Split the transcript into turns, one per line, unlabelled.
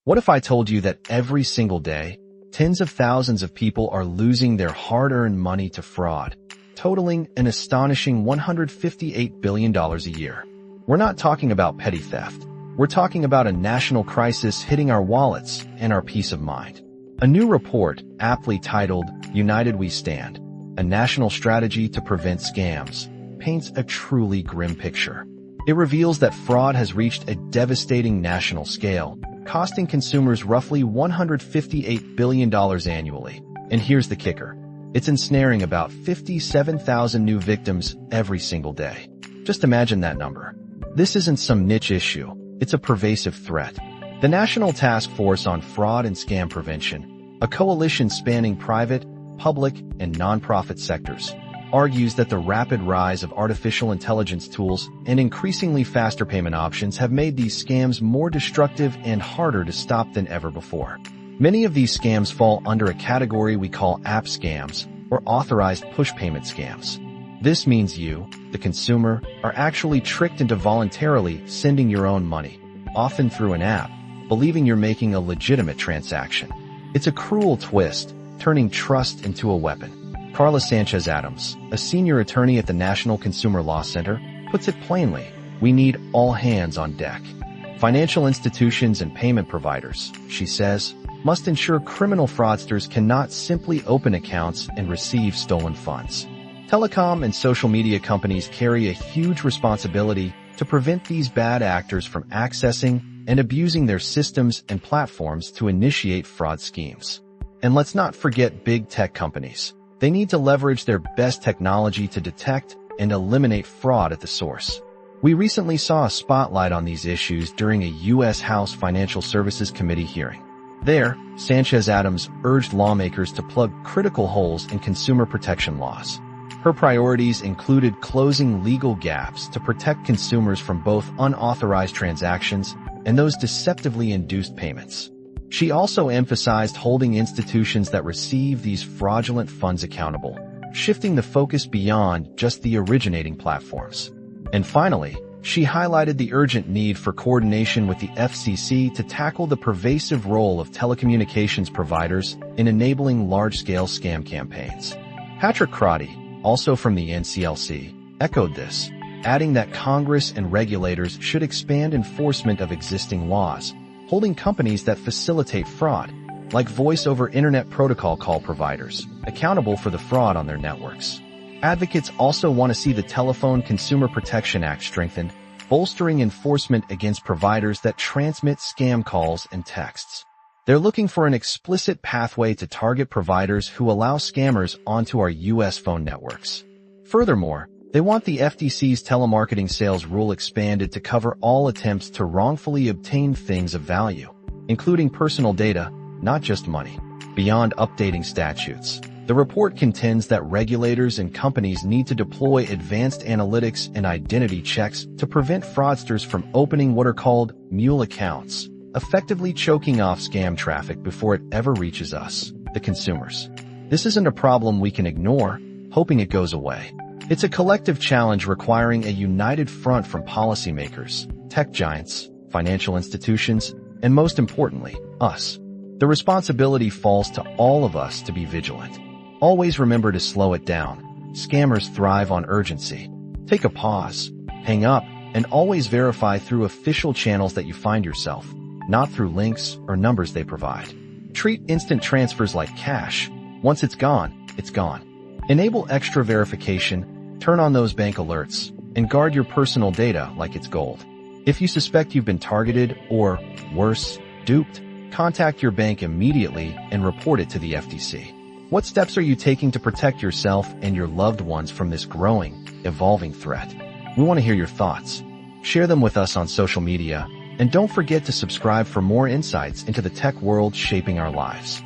What if I told you that every single day, tens of thousands of people are losing their hard-earned money to fraud, totaling an astonishing $158 billion a year? We're not talking about petty theft. We're talking about a national crisis hitting our wallets and our peace of mind. A new report, aptly titled United We Stand, a national strategy to prevent scams, paints a truly grim picture. It reveals that fraud has reached a devastating national scale, costing consumers roughly $158 billion annually. And here's the kicker. It's ensnaring about 57,000 new victims every single day. Just imagine that number. This isn't some niche issue. It's a pervasive threat. The National Task Force on Fraud and Scam Prevention, a coalition spanning private, public, and nonprofit sectors, argues that the rapid rise of artificial intelligence tools and increasingly faster payment options have made these scams more destructive and harder to stop than ever before. Many of these scams fall under a category we call app scams or authorized push payment scams. This means you, the consumer, are actually tricked into voluntarily sending your own money, often through an app, believing you're making a legitimate transaction. It's a cruel twist, turning trust into a weapon. Carla Sanchez-Adams, a senior attorney at the National Consumer Law Center, puts it plainly: we need all hands on deck. Financial institutions and payment providers, she says, must ensure criminal fraudsters cannot simply open accounts and receive stolen funds. Telecom and social media companies carry a huge responsibility to prevent these bad actors from accessing and abusing their systems and platforms to initiate fraud schemes. And let's not forget big tech companies. They need to leverage their best technology to detect and eliminate fraud at the source. We recently saw a spotlight on these issues during a U.S. House Financial Services Committee hearing. There, Sanchez-Adams urged lawmakers to plug critical holes in consumer protection laws. Her priorities included closing legal gaps to protect consumers from both unauthorized transactions and those deceptively induced payments. She also emphasized holding institutions that receive these fraudulent funds accountable, shifting the focus beyond just the originating platforms. And finally, she highlighted the urgent need for coordination with the FCC to tackle the pervasive role of telecommunications providers in enabling large-scale scam campaigns. Patrick Crotty, also from the NCLC, echoed this, adding that Congress and regulators should expand enforcement of existing laws, holding companies that facilitate fraud, like voice-over internet protocol call providers, accountable for the fraud on their networks. Advocates also want to see the Telephone Consumer Protection Act strengthened, bolstering enforcement against providers that transmit scam calls and texts. They're looking for an explicit pathway to target providers who allow scammers onto our U.S. phone networks. Furthermore, they want the FTC's telemarketing sales rule expanded to cover all attempts to wrongfully obtain things of value, including personal data, not just money. Beyond updating statutes, the report contends that regulators and companies need to deploy advanced analytics and identity checks to prevent fraudsters from opening what are called mule accounts, effectively choking off scam traffic before it ever reaches us, the consumers. This isn't a problem we can ignore, hoping it goes away. It's a collective challenge requiring a united front from policymakers, tech giants, financial institutions, and most importantly, us. The responsibility falls to all of us to be vigilant. Always remember to slow it down. Scammers thrive on urgency. Take a pause, hang up, and always verify through official channels that you find yourself, not through links or numbers they provide. Treat instant transfers like cash. Once it's gone, it's gone. Enable extra verification, turn on those bank alerts, and guard your personal data like it's gold. If you suspect you've been targeted or, worse, duped, contact your bank immediately and report it to the FTC. What steps are you taking to protect yourself and your loved ones from this growing, evolving threat? We want to hear your thoughts. Share them with us on social media, and don't forget to subscribe for more insights into the tech world shaping our lives.